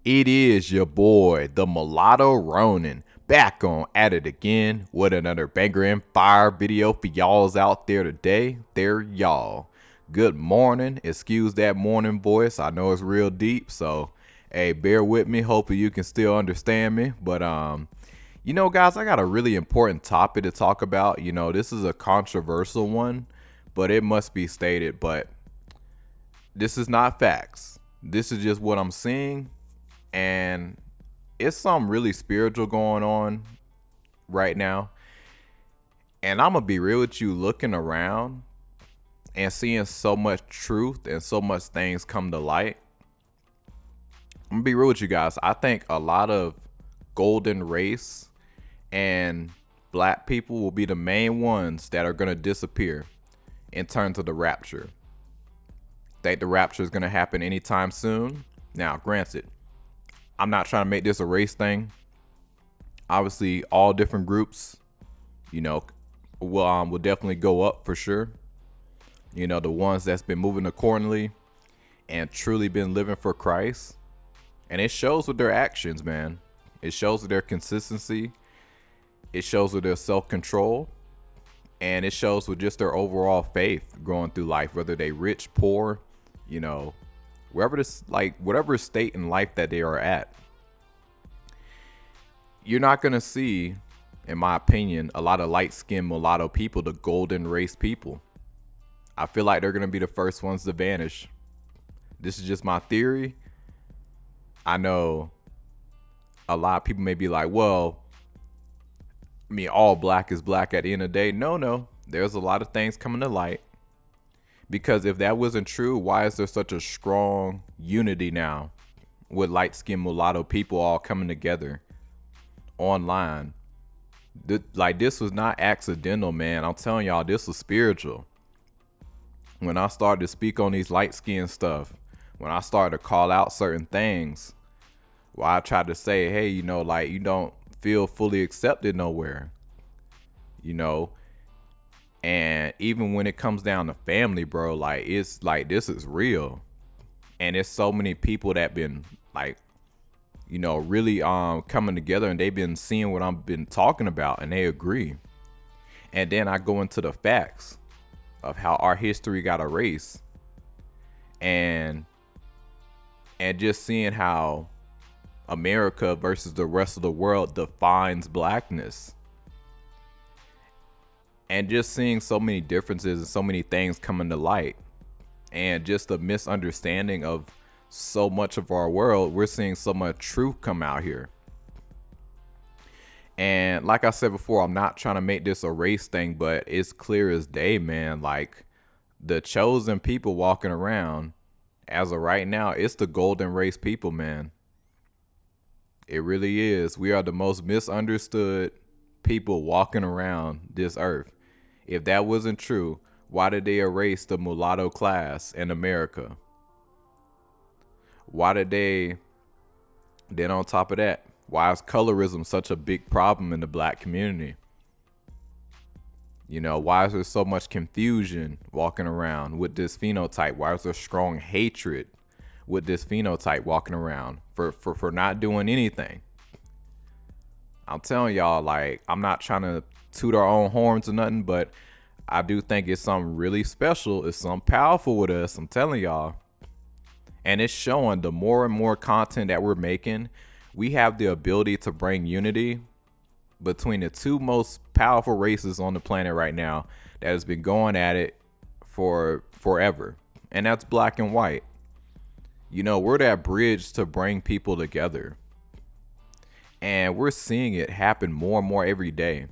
It is your boy, the Mulatto Ronin, back on at it again with another banger and fire video for y'all's out there today. There, y'all. Good morning. Excuse that morning voice. I know it's real deep, so hey, bear with me. Hopefully you can still understand me. But guys, I got a really important topic to talk about. This is a controversial one, but it must be stated. But this is not facts. This is just what I'm seeing, and it's something really spiritual going on right now. And I'm gonna be real with you, looking around and seeing so much truth and so much things come to light. I'm gonna be real with you guys. I think a lot of golden race and black people will be the main ones that are gonna disappear in terms of the rapture. Think the rapture is gonna happen anytime soon. Now, granted, I'm not trying to make this a race thing. Obviously, all different groups, you know, will definitely go up for sure. The ones that's been moving accordingly and truly been living for Christ, and it shows with their actions, man. It shows with their consistency. It shows with their self-control, and it shows with just their overall faith going through life, whether they rich, poor, wherever this, like, whatever state in life that they are at. You're not gonna see, in my opinion, a lot of light-skinned mulatto people, the golden race people. I feel like they're gonna be the first ones to vanish. This is just my theory. I know a lot of people may be like, well, all black is black at the end of the day. No. There's a lot of things coming to light. Because if that wasn't true, why is there such a strong unity now with light-skinned mulatto people all coming together online? This was not accidental, man. I'm telling y'all, this was spiritual. When I started to speak on these light-skinned stuff, when I started to call out certain things, I tried to say, hey, you don't feel fully accepted nowhere, and even when it comes down to family, bro, it's like, this is real. And it's so many people that been really coming together, and they've been seeing what I've been talking about, and they agree. And then I go into the facts of how our history got erased, and just seeing how America versus the rest of the world defines blackness, and just seeing so many differences and so many things coming to light, and just a misunderstanding of so much of our world. We're seeing so much truth come out here. And like I said before, I'm not trying to make this a race thing, but it's clear as day, man. Like, the chosen people walking around as of right now, it's the golden race people, man. It really is. We are the most misunderstood people walking around this earth. If that wasn't true, why did they erase the mulatto class in America? Why did they, then on top of that, why is colorism such a big problem in the black community? Why is there so much confusion walking around with this phenotype? Why is there strong hatred with this phenotype walking around for not doing anything? I'm telling y'all, I'm not trying to toot our own horns or nothing, but I do think it's something really special. It's something powerful with us. I'm telling y'all. And it's showing, the more and more content that we're making, we have the ability to bring unity between the two most powerful races on the planet right now that has been going at it for forever. And that's black and white. We're that bridge to bring people together. And we're seeing it happen more and more every day.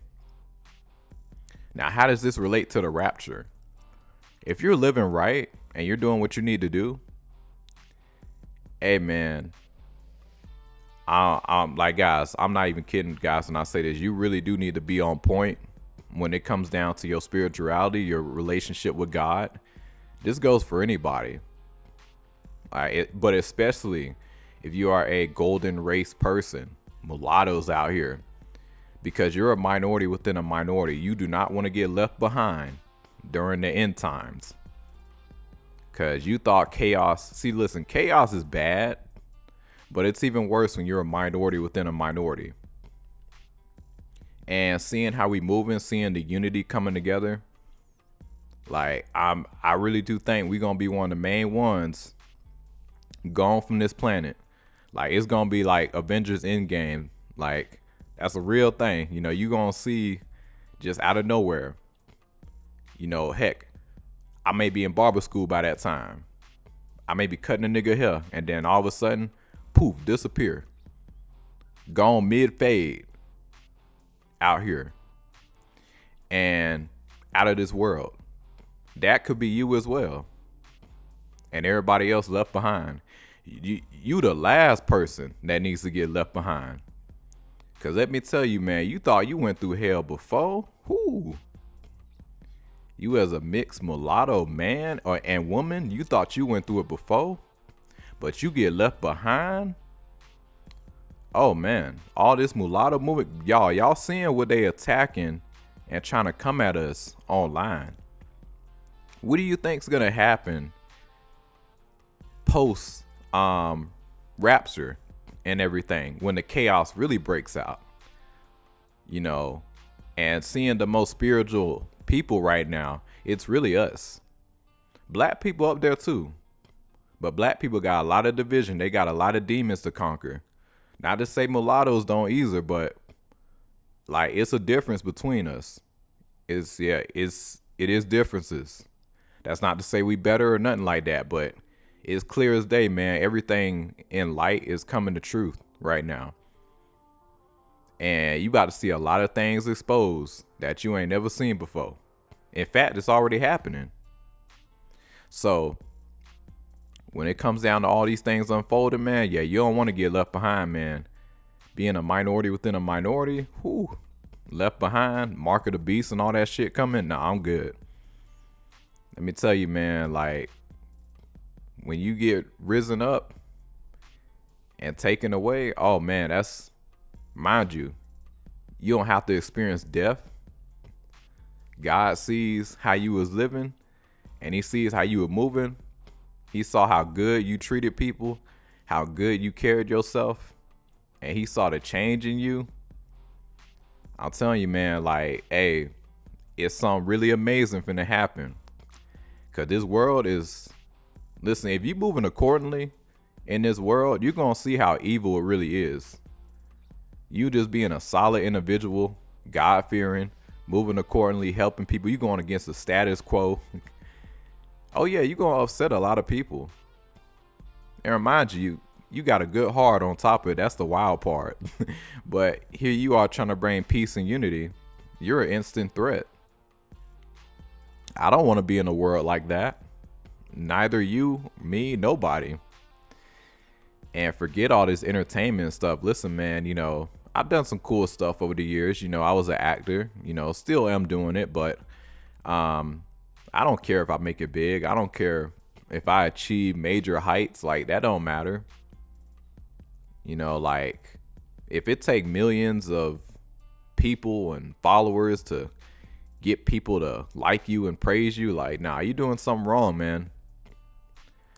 Now, how does this relate to the rapture? If you're living right and you're doing what you need to do, hey, man, I'm like, guys, I'm not even kidding, guys, when I say this. You really do need to be on point when it comes down to your spirituality, your relationship with God. This goes for anybody. But especially if you are a golden race person, mulattoes out here, because you're a minority within a minority. You do not want to get left behind during the end times, because you thought chaos. See, listen, chaos is bad, But it's even worse when you're a minority within a minority. And seeing how we moving, seeing the unity coming together, like I really do think we're gonna be one of the main ones gone from this planet. Like it's gonna be like Avengers Endgame. Like that's a real thing. You know, you gonna see just out of nowhere. You know, heck, I may be in barber school by that time. I may be cutting a nigga hair, and then all of a sudden, poof, disappear. Gone mid fade out here. And out of this world. That could be you as well. And everybody else left behind. You the last person that needs to get left behind. Cause let me tell you, man, you thought you went through hell before? Whoo. You as a mixed mulatto man and woman, you thought you went through it before? But you get left behind? Oh man, all this mulatto movement, y'all seeing what they attacking and trying to come at us online. What do you think's gonna happen post Rapture and everything when the chaos really breaks out? You know, and seeing the most spiritual people right now, it's really us. Black people up there too. But black people got a lot of division. They got a lot of demons to conquer. Not to say mulattoes don't either, but like it's a difference between us. It is differences. That's not to say we better or nothing like that, but it's clear as day, man. Everything in light is coming to truth right now. And you about to see a lot of things exposed that you ain't never seen before. In fact, it's already happening. So when it comes down to all these things unfolding, man, yeah, you don't want to get left behind, man. Being a minority within a minority, whoo, left behind, mark of the beast and all that shit coming. Nah, I'm good. Let me tell you, man, like when you get risen up and taken away, oh man, that's, mind you, you don't have to experience death. God sees how you was living and he sees how you were moving. He saw how good you treated people, how good you carried yourself, and he saw the change in you. I'm telling you, man, like, hey, it's something really amazing finna happen. Cause this world is, listen, if you moving accordingly in this world, you're gonna see how evil it really is. You just being a solid individual, God-fearing, moving accordingly, helping people, you going against the status quo. Oh yeah, you're gonna upset a lot of people. And remind you, you got a good heart on top of it. That's the wild part. But here you are trying to bring peace and unity. You're an instant threat. I don't want to be in a world like that. Neither you, me, nobody. And forget all this entertainment stuff. Listen, man, you know, I've done some cool stuff over the years. You know, I was an actor, you know, still am doing it, but I don't care if I make it big. I don't care if I achieve major heights. Like, that don't matter. You know, like, if it take millions of people and followers to get people to like you and praise you, like, nah, you doing something wrong, man.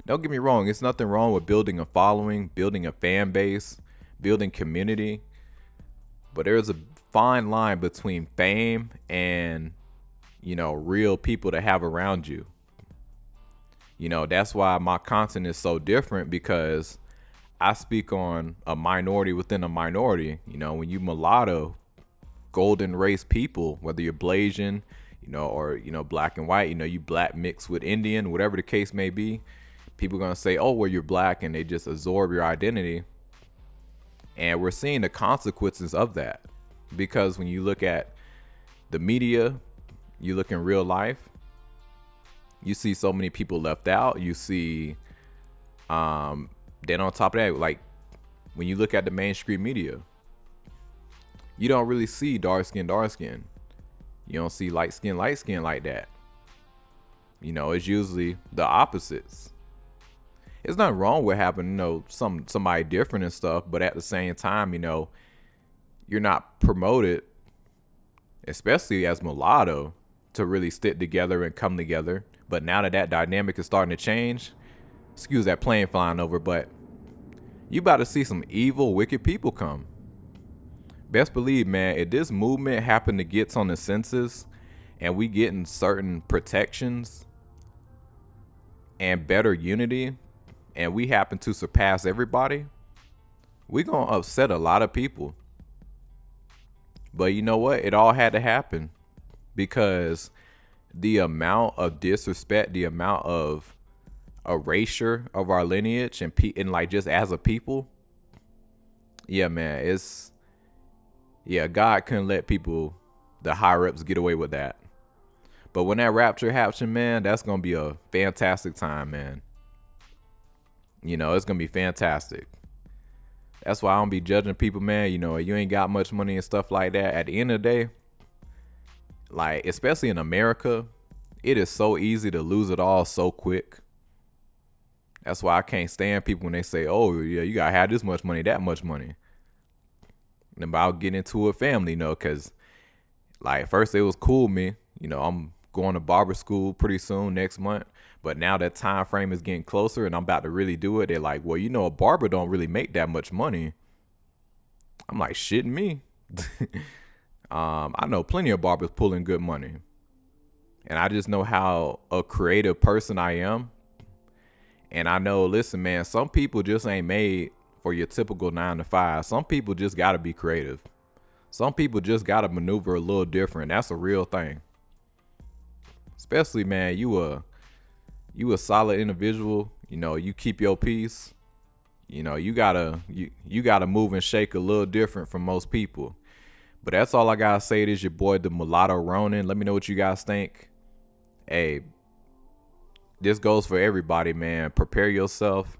Don't get me wrong. It's nothing wrong with building a following, building a fan base, building community. But there's a fine line between fame and, you know, real people to have around you. You know, that's why my content is so different, because I speak on a minority within a minority. You know, when you mulatto, golden race people, whether you're Blasian, you know, or, you know, black and white, you know, you black mixed with Indian, whatever the case may be, people are going to say, oh, well, you're black, and they just absorb your identity. And we're seeing the consequences of that, because when you look at the media, you look in real life, you see so many people left out. You see, then on top of that, like when you look at the mainstream media, you don't really see dark skin. You don't see light skin like that. You know, it's usually the opposites. There's nothing wrong with having, you know, somebody different and stuff, but at the same time, you know, you're not promoted, especially as mulatto, to really stick together and come together. But now that dynamic is starting to change, excuse that plane flying over, but You about to see some evil, wicked people come. Best believe, man, if this movement happen to get on the census and we getting certain protections and better unity and we happen to surpass everybody, we gonna upset a lot of people. But you know what? It all had to happen because the amount of disrespect, the amount of erasure of our lineage and like just as a people, yeah, man, God couldn't let people, the higher ups, get away with that. But when that rapture happens, man, that's gonna be a fantastic time, man. You know, it's gonna be fantastic. That's why I don't be judging people, man. You know, you ain't got much money and stuff like that. At the end of the day, like, especially in America, it is so easy to lose it all so quick. That's why I can't stand people when they say, oh, yeah, you gotta have this much money, that much money. And about getting into a family, you know, because, like, first it was cool, me. You know, I'm going to barber school pretty soon next month. But now that time frame is getting closer and I'm about to really do it. They're like, well, you know, a barber don't really make that much money. I'm like, shitting me. I know plenty of barbers pulling good money. And I just know how a creative person I am. And I know, listen, man, some people just ain't made for your typical 9 to 5. Some people just got to be creative. Some people just got to maneuver a little different. That's a real thing. Especially, man, you a solid individual. You know, you keep your peace. You know, you gotta move and shake a little different from most people. But that's all I gotta say. It is your boy, the Mulatto Ronin. Let me know what you guys think. Hey, this goes for everybody, man. Prepare yourself.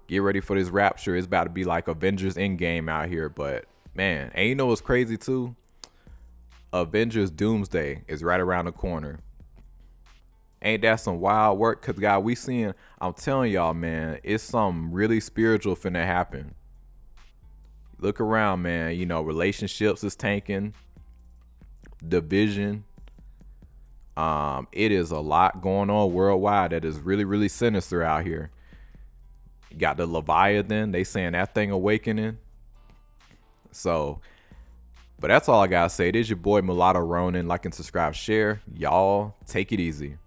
Get ready for this rapture. It's about to be like Avengers Endgame out here. But, man, and you know what's crazy, too? Avengers Doomsday is right around the corner. Ain't that some wild work? Because, God, we seeing, I'm telling y'all, man, it's something really spiritual finna happen. Look around, man. You know, relationships is tanking. Division. It is a lot going on worldwide that is really, really sinister out here. You got the Leviathan. They saying that thing awakening. So, but that's all I gotta say. It is your boy Mulatto Ronin. Like and subscribe, share. Y'all take it easy.